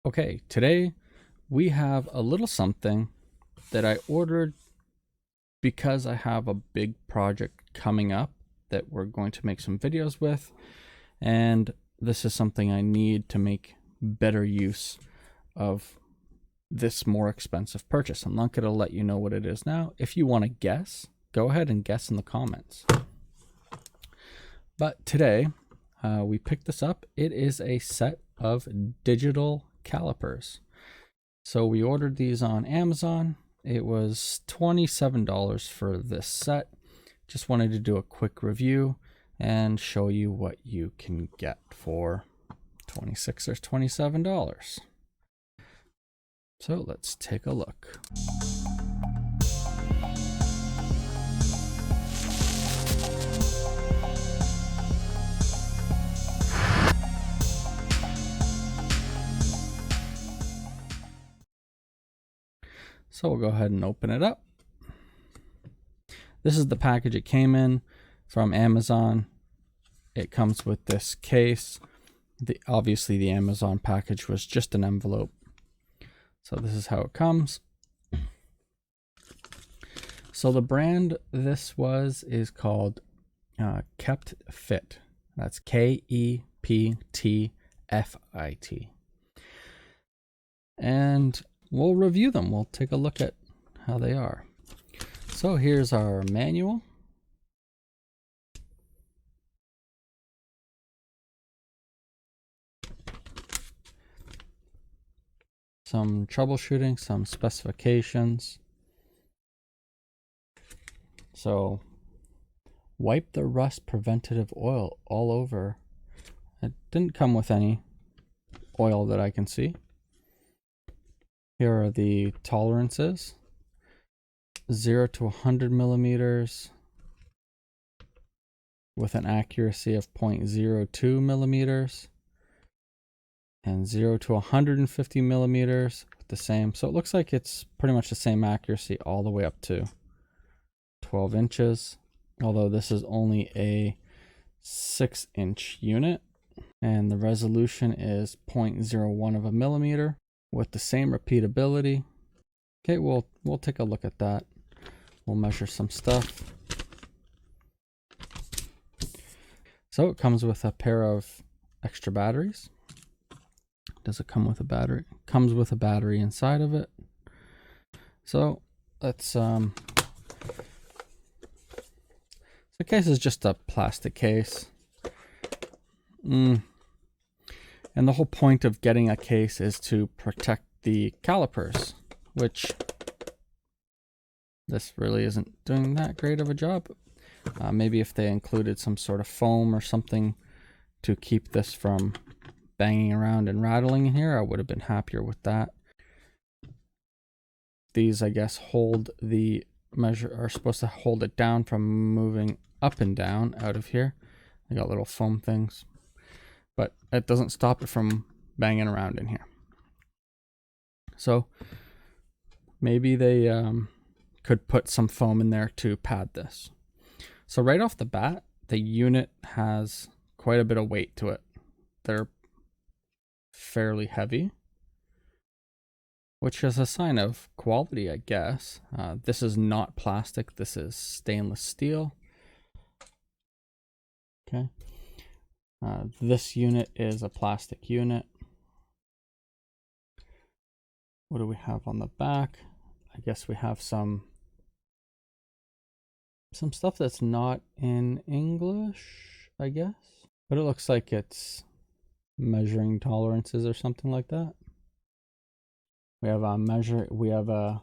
Okay, today we have a little something that I ordered because I have a big project coming up that we're going to make some videos with, and this is something I need to make better use of this more expensive purchase. I'm not going to let you know what it is now. If you want to guess, go ahead and guess in the comments. But today we picked this up. It is a set of digital calipers. So we ordered these on Amazon. It was $27 for this set. Just wanted to do a quick review and show you what you can get for $26 or $27. So let's take a look. So we'll go ahead and open it up. This is the package it came in from Amazon. It comes with this case. Obviously the Amazon package was just an envelope. So this is how it comes. So the brand this is called Kept Fit. That's KEPTFIT. And we'll review them. We'll take a look at how they are. So here's our manual. Some troubleshooting, some specifications. So wipe the rust preventative oil all over. It didn't come with any oil that I can see. Here are the tolerances. 0 to 100 millimeters with an accuracy of 0.02 millimeters, and 0 to 150 millimeters with the same. So it looks like it's pretty much the same accuracy all the way up to 12 inches, although this is only a 6-inch unit, and the resolution is 0.01 of a millimeter with the same repeatability. Okay, we'll take a look at that. We'll measure some stuff. So it comes with a pair of extra batteries. Does it come with a battery? It comes with a battery inside of it. So let's the case is just a plastic case. And the whole point of getting a case is to protect the calipers, which this really isn't doing that great of a job. Maybe if they included some sort of foam or something to keep this from banging around and rattling in here, I would have been happier with that. These, I guess, hold the are supposed to hold it down from moving up and down out of here. They got little foam things, but it doesn't stop it from banging around in here. So maybe they could put some foam in there to pad this. So right off the bat, the unit has quite a bit of weight to it. They're fairly heavy, which is a sign of quality, I guess. This is not plastic. This is stainless steel. Okay. This unit is a plastic unit. What do we have on the back? I guess we have some stuff that's not in English, I guess. But it looks like it's measuring tolerances or something like that. We have a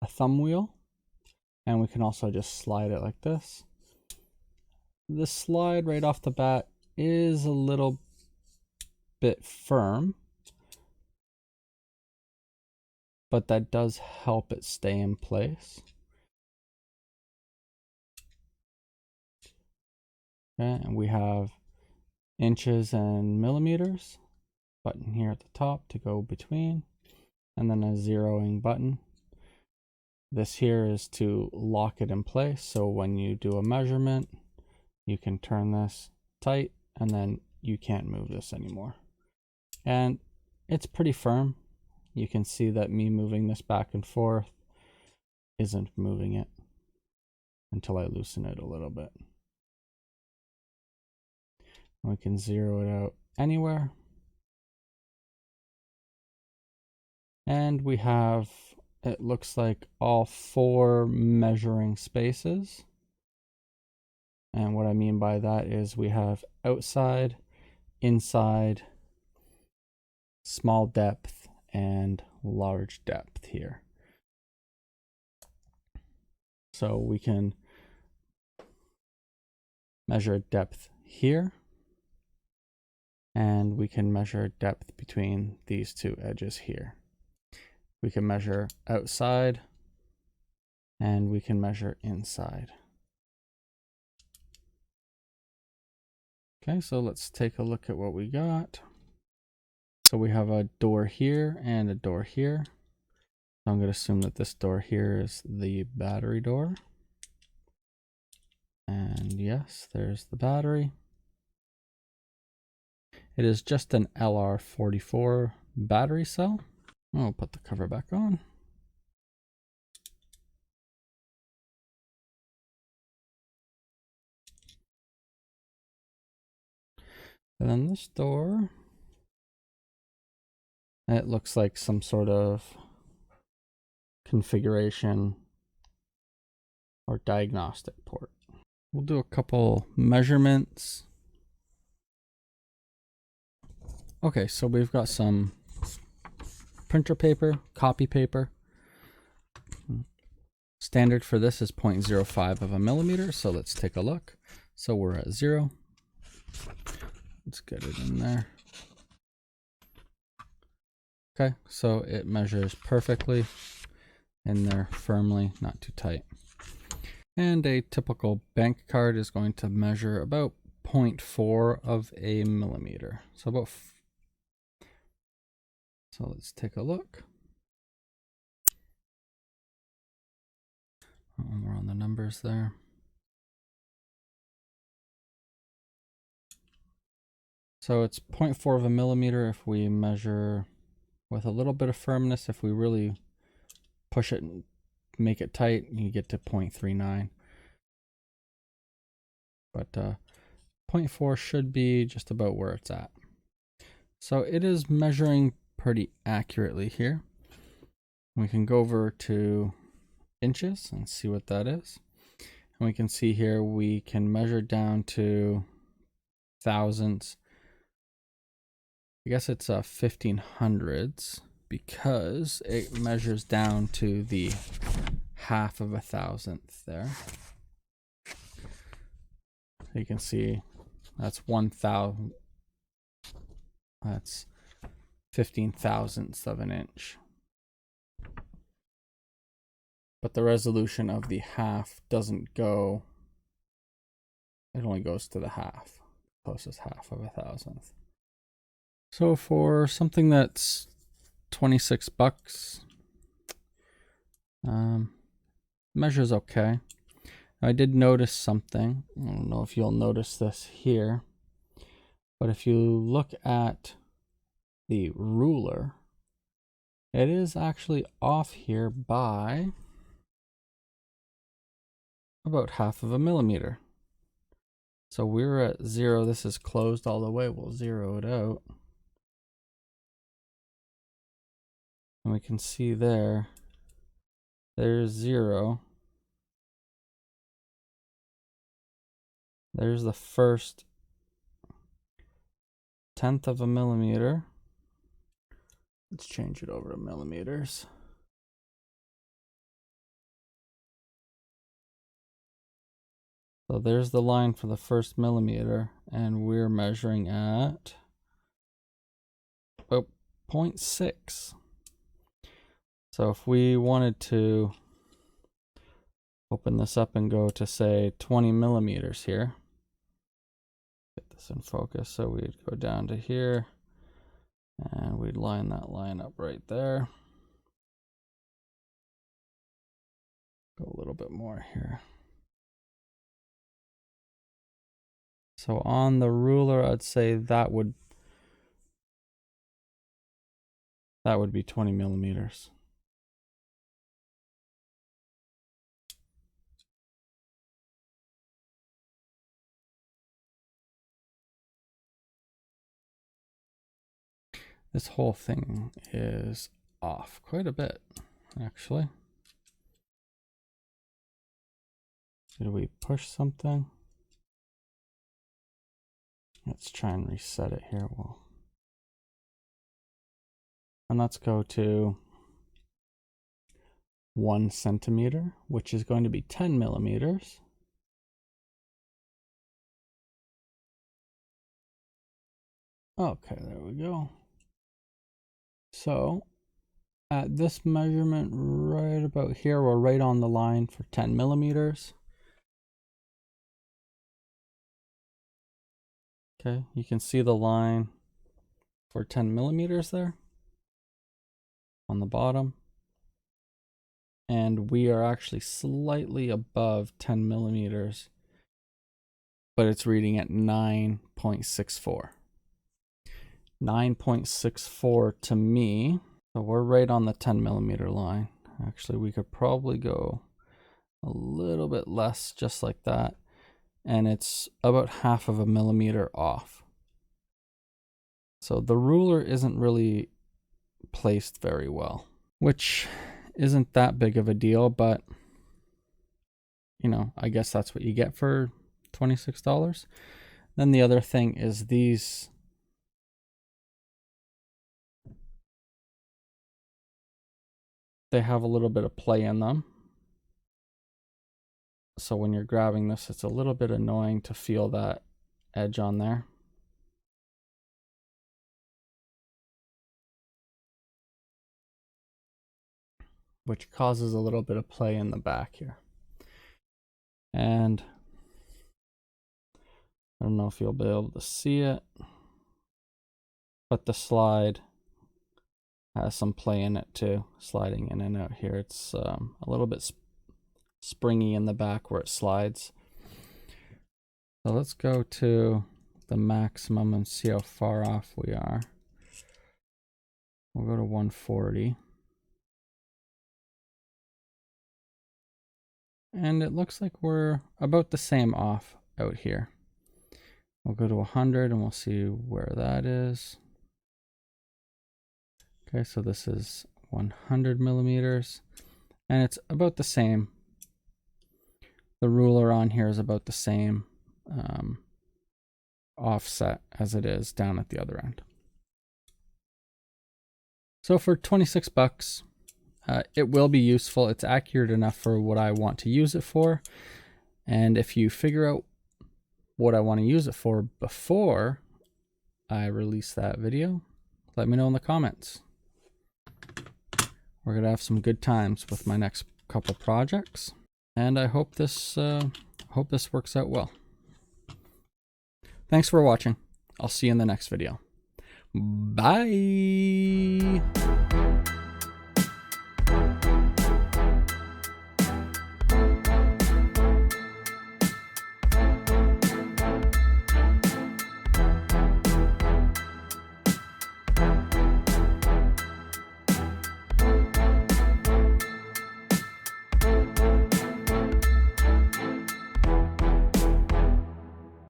thumb wheel, and we can also just slide it like this. The slide right off the bat is a little bit firm, but that does help it stay in place. Okay, and we have inches and millimeters, button here at the top to go between, and then a zeroing button. This here is to lock it in place, so when you do a measurement, you can turn this tight and then you can't move this anymore. And it's pretty firm. You can see that me moving this back and forth isn't moving it until I loosen it a little bit. We can zero it out anywhere. And we have, it looks like, all 4 measuring spaces. And what I mean by that is we have outside, inside, small depth, and large depth here. So we can measure depth here, and we can measure depth between these 2 edges here. We can measure outside, and we can measure inside. Okay, so let's take a look at what we got. So we have a door here and a door here. So I'm going to assume that this door here is the battery door. And yes, there's the battery. It is just an LR44 battery cell. I'll put the cover back on. And then this door, it looks like some sort of configuration or diagnostic port. We'll do a couple measurements. Okay, so we've got some printer paper, copy paper. Standard for this is 0.05 of a millimeter, so let's take a look. So we're at 0. Let's get it in there. Okay, so it measures perfectly in there firmly, not too tight. And a typical bank card is going to measure about 0.4 of a millimeter. So so let's take a look. We're on the numbers there. So it's 0.4 of a millimeter if we measure with a little bit of firmness. If we really push it and make it tight, you get to 0.39. But 0.4 should be just about where it's at. So it is measuring pretty accurately here. We can go over to inches and see what that is. And we can see here we can measure down to thousandths. I guess it's 1500ths because it measures down to the half of a thousandth there. You can see that's 1,000. That's 15 thousandths of an inch. But the resolution of the half doesn't go, it only goes to the half, closest half of a thousandth. So for something that's 26 bucks, measures okay. I did notice something. I don't know if you'll notice this here, but if you look at the ruler, it is actually off here by about half of a millimeter. So we're at 0. This is closed all the way. We'll zero it out. And we can see there's 0. There's the first 1/10 of a millimeter. Let's change it over to millimeters. So there's the line for the first millimeter, and we're measuring at about 0.6. So if we wanted to open this up and go to, say, 20 millimeters here, get this in focus, so we'd go down to here, and we'd line that line up right there. Go a little bit more here. So on the ruler, I'd say that would That would be 20 millimeters. This whole thing is off quite a bit, actually. Did we push something? Let's try and reset it here. And let's go to 1 centimeter, which is going to be 10 millimeters. Okay, there we go. So at this measurement right about here, we're right on the line for 10 millimeters. Okay, you can see the line for 10 millimeters there on the bottom. And we are actually slightly above 10 millimeters, but it's reading at 9.64. 9.64 to me. So we're right on the 10 millimeter line. Actually, we could probably go a little bit less, just like that. And it's about half of a millimeter off. So the ruler isn't really placed very well, which isn't that big of a deal, but you know, I guess that's what you get for $26. Then the other thing is these they have a little bit of play in them. So when you're grabbing this, it's a little bit annoying to feel that edge on there. Which causes a little bit of play in the back here. And I don't know if you'll be able to see it, but the slide has some play in it too, sliding in and out here. It's a little bit springy in the back where it slides. So let's go to the maximum and see how far off we are. We'll go to 140. And it looks like we're about the same off out here. We'll go to 100 and we'll see where that is. Okay, so this is 100 millimeters and it's about the same. The ruler on here is about the same offset as it is down at the other end. So for 26 bucks, it will be useful. It's accurate enough for what I want to use it for. And if you figure out what I want to use it for before I release that video, let me know in the comments. We're gonna have some good times with my next couple projects, and I hope this works out well. Thanks for watching. I'll see you in the next video. Bye.